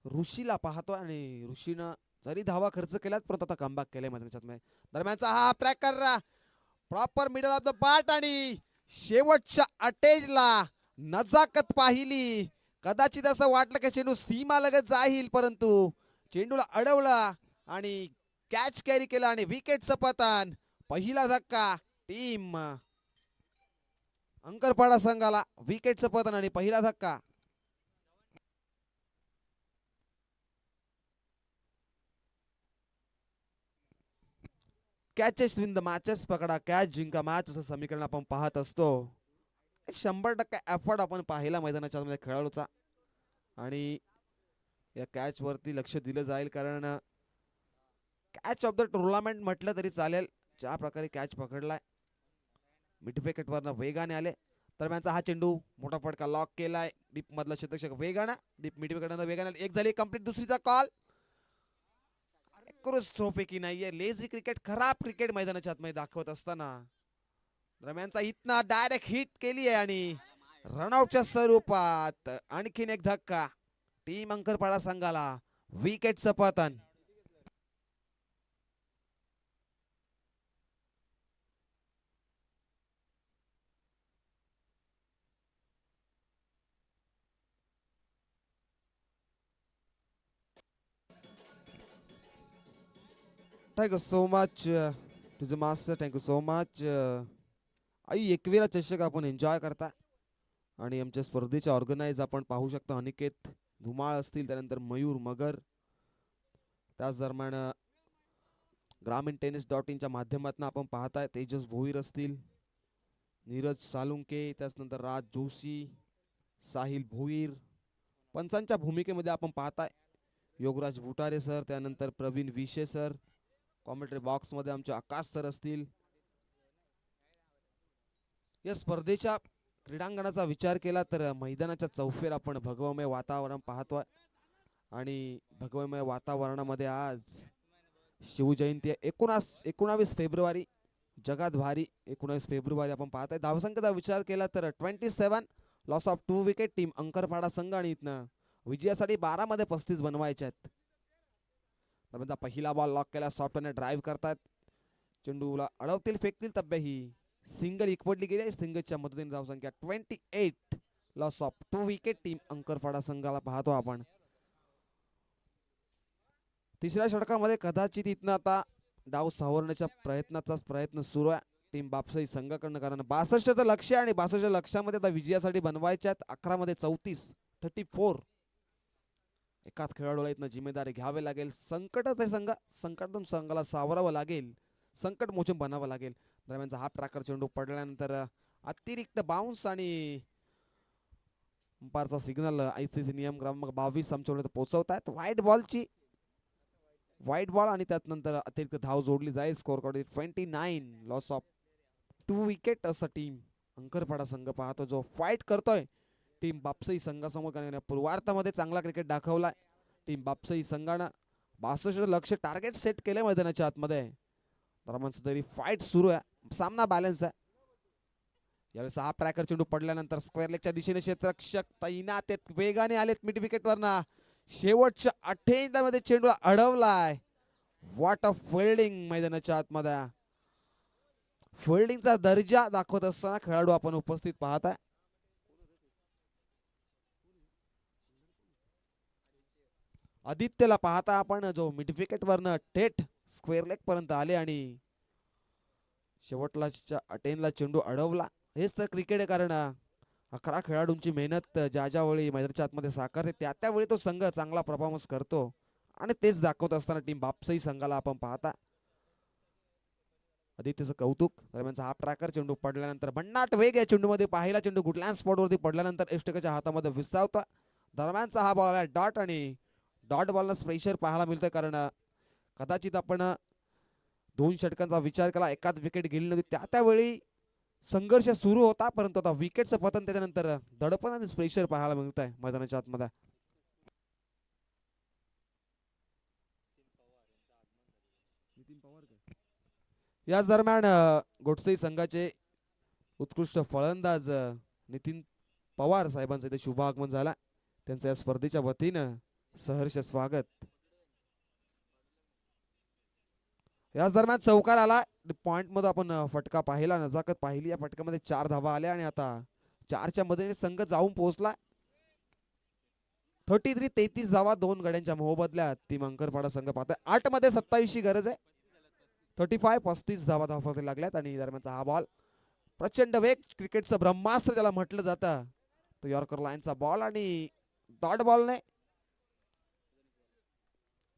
ऋषीला पाहतोय आणि ऋषीनं जरी धावा खर्च केल्यात परंतु आता कमबॅक केलंय मैदानाच्या आतमध्ये. दरम्यानचा हा tracker proper middle of the bat आणि शेवटच्या अटेजला नजाकत पाहिली. कदाचित असं वाटलं की चेंडू सीमा लगत जाईल परंतु चेंडूला अडवला आणि कॅच कॅरी केला आणि विकेटचं पतन. पहिला धक्का टीम अंकरपाडा संघाला. विकेटचं पतन आणि पहिला धक्का. कॅचेस विन द मॅचेस, पकडा कॅच जिंका मॅच असं समीकरण आपण पाहत असतो. 100% एफर्ट आपण पाहिला मैदानाच्या मध्ये खेळाडूचा आणि या कॅच वरती लक्ष दिलं जाईल कारण कॅच ऑफ द टुर्नामेंट म्हटलं तरी चालेल. ज्या प्रकारे कॅच पकडलाय मिड विकेट वरनं वेगाने आले. दरम्यानचा हा चेंडू मोठा फटका लॉक केलाय. डीप मधला षटक्षक वेगानं डीप मिड विकेट वेगाने एक झाली कंप्लीट. दुसरीचा कॉल पैकी नाहीये. लेझी क्रिकेट, खराब क्रिकेट मैदानाच्या आतमध्ये दाखवत असताना दरम्यानचा इथना डायरेक्ट हिट केली आहे आणि रनआउटच्या स्वरूपात आणखीन एक धक्का. टीम अंकरपाडा संघाला विकेटचं पतन. Thank you so much to the master. Thank you so much. आई 21 चषक आपण एन्जॉय करता आणि आमच्या स्पर्धेचे ऑर्गनाइज आपण पाहू शकता. अनिकेत धुमाळ असतील, त्यानंतर मयूर मगर, त्याच दरम्यान ग्रामीण टेनिस .inच्या माध्यमातून आपण पाहताय तेजस भोईर असतील, नीरज सालुंके, त्याचनंतर राज जोशी, साहिल भोईर. पंचांच्या भूमिकेमध्ये आपण पाहताय योगराज बुटारे सर, त्यानंतर प्रवीण विशे सर. कॉमेंट्री बॉक्स मध्ये आमचे आकाश सर असतील. या स्पर्धेच्या क्रीडांगणाचा विचार केला तर मैदानाच्या चौफेर आपण भगवमय वातावरण पाहतोय आणि भगवमय वातावरणामध्ये आज शिवजयंती आहे. 19 फेब्रुवारी, जगात भारी 19 फेब्रुवारी आपण पाहताय. धावसंख्येचा विचार केला तर 27, लॉस ऑफ 2 विकेट. टीम अंकरपाडा संघ आणि इथनं विजयासाठी 12 मध्ये 35 बनवायचे आहेत. पहिला बॉल लॉक केला, सॉफ्टने ड्राईव्ह करतात, चेंडूला अडवतील, फेकतील, तब्या ही सिंगल इकवटली गेली. सिंगलच्या मदतीने धावसंख्या 28, लॉस ऑफ 2 विकेट. टीम अंकरपाडा संघाला पाहतो आपण. तिसऱ्या षटकामध्ये कदाचित इथनं आता डाव सावरण्याच्या प्रयत्न सुरू आहे टीम बापसाई संघाकडनं, कारण 62चं लक्ष आणि 62च्या लक्षामध्ये आता विजयासाठी बनवायच्या आहेत. 11 मध्ये 34. एकाच खेळाडूला इथनं जिम्मेदारी घ्यावी लागेल. संकटातून संघाला सावरावं लागेल, संकट मोचन बनावं लागेल. दरम्यानचा हा ट्रॅकर चेंडू पडल्यानंतर अतिरिक्त बाउन्स आणि अंपायरचा सिग्नल ICC नियम क्रमांक 22 आमच्याकडे पोहोचवतायत. व्हाईट बॉल आणि त्यानंतर अतिरिक्त धाव जोडली जाईल. Score card 29, loss of 2 wicket. असं टीम अंकरपाडा संघ पाहतो जो फाईट करतोय टीम बापसाई संघासमोर. पूर्वार्धामध्ये चांगला क्रिकेट दाखवलाय टीम बापसाई संघानं. 62 लक्ष टार्गेट सेट केले मैदानाच्या आतमध्ये. दरम्यान तरी फाईट सुरू आहे, सामना बॅलन्स आहे. यावेळेस हा ट्रॅकर चेंडू पडल्यानंतर स्क्वेअर लेगच्या दिशेने क्षेत्ररक्षक तैनात आहेत, वेगाने आलेत मिड विकेट वरना. शेवटच्या 28 मध्ये चेंडूला अडवलाय. व्हॉट अ फिल्डिंग मैदानाच्या आतमध्ये. फिल्डिंगचा दर्जा दाखवत असताना खेळाडू आपण उपस्थित पाहताय. आदित्यला पाहता आपण जो मिड विकेट वरनं थेट स्क्वेअर लेग पर्यंत आले आणि शेवटला 18 ला चेंडू अडवला. हेच तर क्रिकेट आहे, कारण 11 खेळाडूंची मेहनत ज्या वेळी मैदानाच्या आतमध्ये साकारते त्यावेळी तो संघ चांगला परफॉर्मन्स करतो आणि तेच दाखवत असताना टीम बापसाई संघाला आपण पाहता. आदित्यचं कौतुक. दरम्यानचा हा ट्रॅकर चेंडू पडल्यानंतर भन्नाट वेग या चेंडूमध्ये. पाहिला चेंडू गुडलँड स्पॉटवरती पडल्यानंतर एष्टकाच्या हातामध्ये विसावता. दरम्यानचा हा बॉल आला डॉट आणि डॉट बॉलनं प्रेशर पाहायला मिळतंय, कारण कदाचित आपण 2 षटकांचा विचार केला, एकाच विकेट गेली नव्हती त्यावेळी संघर्ष सुरू होता, परंतु आता विकेटचं पतन त्याच्यानंतर दडपण आणि प्रेशर पाहायला मिळत आहे मैदानाच्या आतमध्ये. याच दरम्यान गोडसे संघाचे उत्कृष्ट फलंदाज नितीन पवार साहेबांचं इथे शुभ आगमन झाला. त्यांचं या स्पर्धेच्या वतीनं सहर्ष स्वागत. याच दरम्यान चौकार आला. पॉइंट मध्ये आपण फटका पाहिला, नजाकत पाहिली. या फटक्यामध्ये 4 धावा आल्या आणि आता 4च्या मदतीने संघ जाऊन पोहोचला. 33 धावा 2 गड्यांच्या मोबदल्यात टीम अंकरपाडा संघ पाहतोय. 8 मध्ये 27 ची गरज आहे. 35 धावा धावफलकाला लागल्यात आणि दरम्यानचा हा बॉल प्रचंड वेग, क्रिकेटचं ब्रह्मास्त्र त्याला म्हटलं जातं. तो यॉर्कर लाईनचा बॉल आणि डॉट बॉलने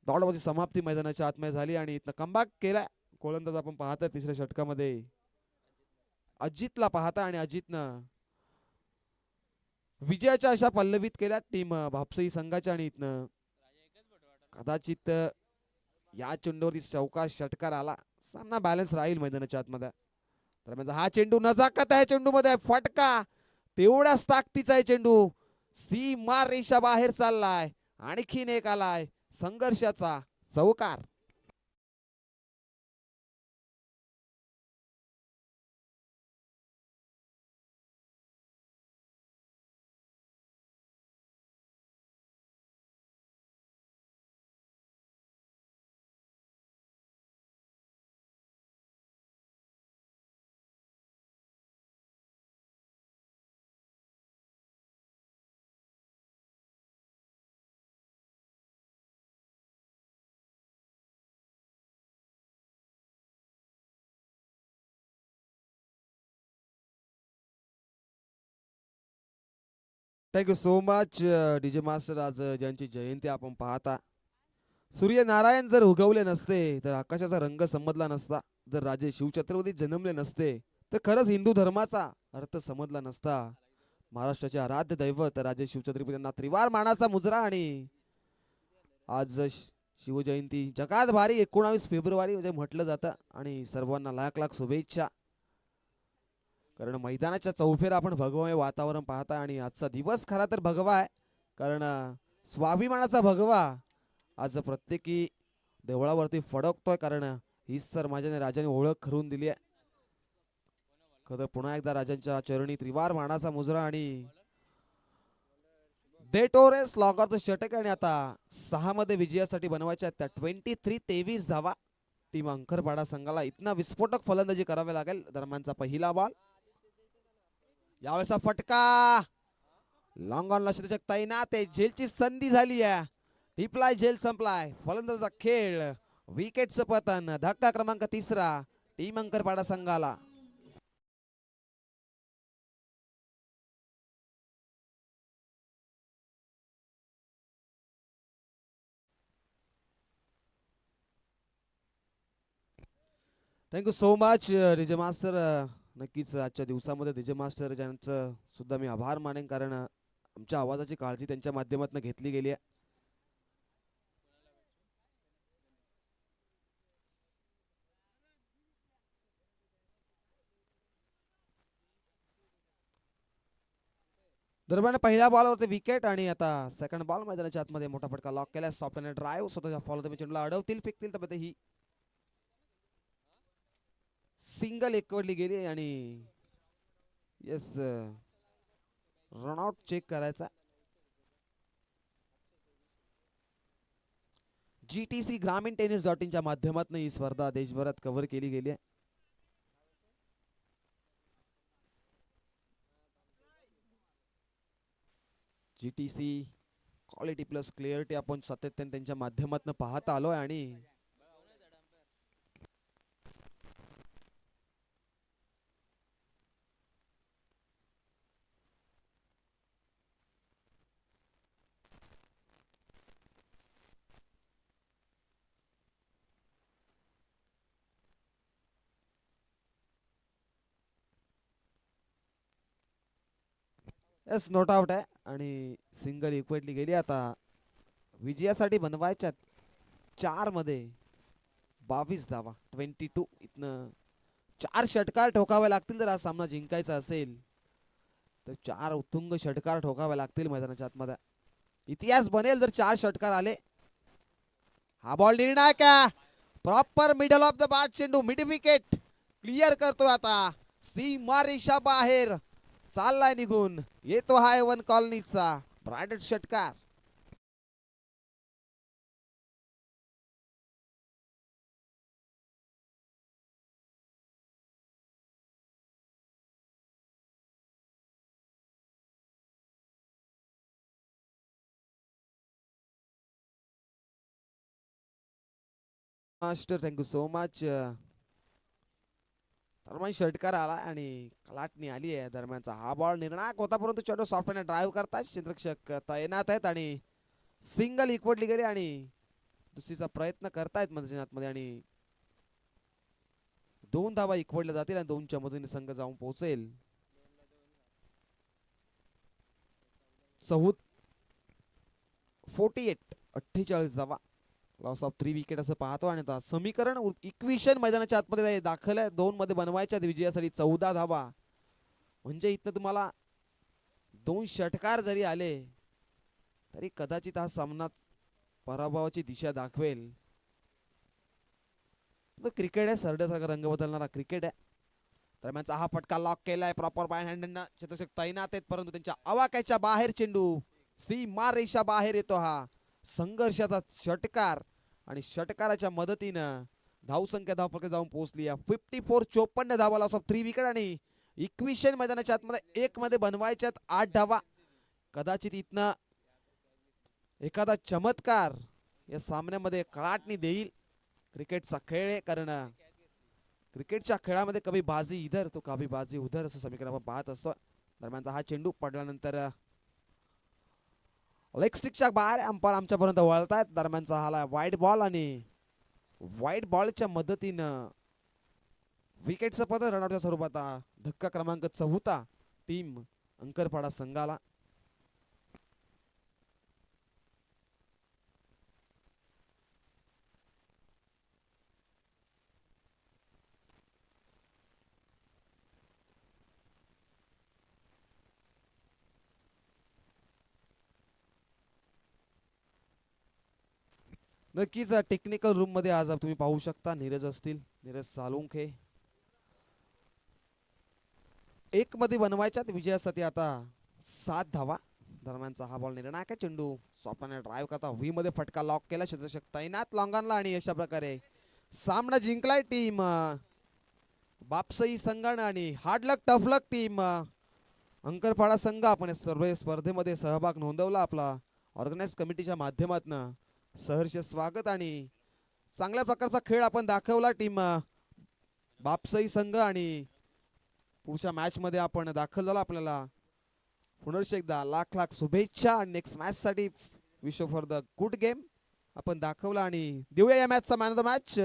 दौडबाजी समाप्ती मैदानाच्या आतमध्ये झाली आणि इथनं कमबॅक केलाय गोलंदाज आपण पाहता. तिसऱ्या षटकामध्ये अजितला पाहता आणि अजितनं विजयाच्या अशा पल्लवित केल्या टीम भापसाई संघाच्या. आणि इथनं कदाचित या चेंडूवरती चौकार षटकार आला, सामना बॅलन्स राहील मैदानाच्या आतमध्ये. दरम्यान हा चेंडू नजाकत आहे, चेंडू मध्ये फटका तेवढ्याच ताकदीचा आहे चेंडू. सीमा रेषा बाहेर चाललाय, आणखीन एक आलाय संघर्षाचा चौकार. Thank you so much DJ master. आज ज्यांची जयंती आपण पाहता, सूर्यनारायण जर उगवले नसते तर आकाशाचा रंग समजला नसता. जर राजे शिवछत्रपती जन्मले नसते तर खरंच हिंदू धर्माचा अर्थ समजला नसता. महाराष्ट्राचे आराध्य दैवत राजे शिवछत्रपती यांना त्रिवार मानाचा मुजरा. आणि आज शिवजयंती जगात भारी 19 फेब्रुवारी म्हणजे म्हटलं जातं. आणि सर्वांना लाख लाख शुभेच्छा. कारण मैदानाच्या चौफेरा आपण भगवामय वातावरण पाहता. आणि आजचा दिवस खरा तर भगवा आहे. कारण स्वाभिमानाचा भगवा आज प्रत्येकी देवळावरती फडकतोय. कारण हीच तर माझ्याने राजाने ओळख करून दिली आहे. खरं पुन्हा एकदा राजांच्या चरणी त्रिवार मानाचा मुजरा. आणि देटोरेस लॉगरचं षटक. आणि आता 6 मध्ये विजयासाठी बनवायच्या त्या 23-23 धावा टीम अंकरपाडा संघाला. इतना विस्फोटक फलंदाजी करावी लागेल. दरम्यानचा पहिला बॉल, यावेळेचा फटका लॉंग ऑन लक्ष तैनात आहे. झेलची संधी झाली आहे. टिपलाय झेल संपलाय. फलंदाजाचा खेळ, विकेटचं पतन. धक्का क्रमांक 3 टीम अंकरपाडा संघाला. Thank you so much DJ master. नक्कीच आजच्या दिवसामध्ये डीजे मास्टर ज्यांचं सुद्धा मी आभार मानेन. कारण आमच्या आवाजाची काळजी त्यांच्या माध्यमातून घेतली गेली आहे. दरम्यान पहिल्या बॉलवरती विकेट. आणि आता सेकंड बॉल मैदानाच्या आतमध्ये मोठा फटका लॉक केला. सॉफ्ट अँड ड्राईव्ह स्वतःच्या फॉलो चेंडूला अडवतील, फेकतील. तर ही सिंगल एकवडली गेली. आणि येस, रनआउट चेक करायचा. GTC ग्रामीण टेनिस .in माध्यमातून ही स्पर्धा देशभरात कव्हर केली गेली आहे. GTC क्वालिटी प्लस क्लिअरिटी आपण सातत्याने त्यांच्या माध्यमातून पाहत आलोय. आणि येस, नॉट आउट आहे. आणि सिंगल इक्वेटली गेली. आता विजयासाठी बनवायच्या 4 मध्ये 22 धावा, 22. इथनं 4 षटकार ठोकावे लागतील जर हा सामना जिंकायचा असेल. तर 4 उत्तुंग षटकार ठोकावे लागतील मैदानाच्या आतमध्ये. इतिहास बनेल जर 4 षटकार आले. हा बॉल निर्णायक आहे. Proper middle of the bat चेंडू, मिड विकेट क्लिअर करतोय. आता सीमा रेषा बाहेर चाललाय निघून. येतो हा एवन कॉलनीचा ब्रांडेड षटकार. Master thank you so much. दरम्यान षटकार आला आणि कलाटणी आली आहे. दरम्यानचा हा बॉल निर्णायक होता, परंतु चेंडू सॉफ्टने ड्राईव्ह करतात. क्षेत्ररक्षक तैनात आहेत आणि सिंगल इक्वडली गेली. आणि दुसरीचा प्रयत्न करतायत मध्ये. आणि 2 धावा इक्वडल्या जातील आणि 2च्या मधून संघ जाऊन पोहोचेल. 48 धावा, लॉस ऑफ 3 विकेट असं पाहतो. आणि आता समीकरण इक्वेशन मैदानाच्या आतमध्ये दाखल आहे. 2 मध्ये बनवायच्या विजयासाठी 14 धावा. म्हणजे इथं तुम्हाला 2 षटकार जरी आले तरी कदाचित हा सामना पराभवाची दिशा दाखवेल. क्रिकेट आहे, सरड्यासारखा रंग बदलणारा क्रिकेट आहे. दरम्यानचा हा फटका लॉक केलाय प्रॉपर बाय हँडनं. क्षेत्ररक्षक तैनात आहेत, परंतु त्यांच्या आवाक्याच्या बाहेर चेंडू सीमा रेषा बाहेर येतो. हा संघर्षाचा षटकार. आणि षटकाराच्या मदतीनं धावसंख्या धावपके जाऊन पोहोचली आहे 54. 54 धावा, लॉस ऑफ 3 विकेट. आणि इक्वेशन मैदानाच्या आतमध्ये 1 मध्ये बनवायच्यात 8 धावा. कदाचित इथनं एखादा चमत्कार या सामन्यामध्ये कलाटणी देईल. क्रिकेटचा खेळ आहे, कारण क्रिकेटच्या खेळामध्ये कभी बाजी इधर तो कभी बाजी उधर असं समीकरण आपण पाहत असतो. दरम्यानचा हा चेंडू पडल्यानंतर लेग स्टिकच्या बाहेर अंपायर आमच्यापर्यंत वळतायत. दरम्यानचा हा वाईट बॉल. आणि वाईट बॉलच्या मदतीनं विकेटचं पद रनआउटच्या स्वरूपात धक्का क्रमांक 14 टीम अंकरपाडा संघाला. नक्कीच टेक्निकल रूम मध्ये आज तुम्ही पाहू शकता नीरज असतील, नीरज सालुंखे. एक मध्ये बनवायच्या विजयासाठी आता 7 धावा दरम्यानचा हा बॉल निर्णायक आहे. चेंडू स्वप्नाने ड्राईव्ह करता व्ही मध्ये फटका लॉक केला, क्षेत्ररक्षक तैनात लॉंगॉनला आणि अशा प्रकारे सामना जिंकलाय टीम बापसई संघानं. आणि हार्ड लक टफ लक टीम अंकरपाडा संघ आपण सर्व स्पर्धेमध्ये सहभाग नोंदवला. आपला ऑर्गनाइज कमिटीच्या माध्यमातून सहर्ष स्वागत आणि चांगल्या प्रकारचा खेळ आपण दाखवला टीम बापसई संघ. आणि पुढच्या मॅच मध्ये आपण दाखल झाला. आपल्याला पुनर्ष एकदा लाख लाख शुभेच्छा. आणि नेक्स्ट मॅच साठी wish for the good game आपण दाखवला. आणि देऊया या मॅचचा मॅन ऑफ द मॅच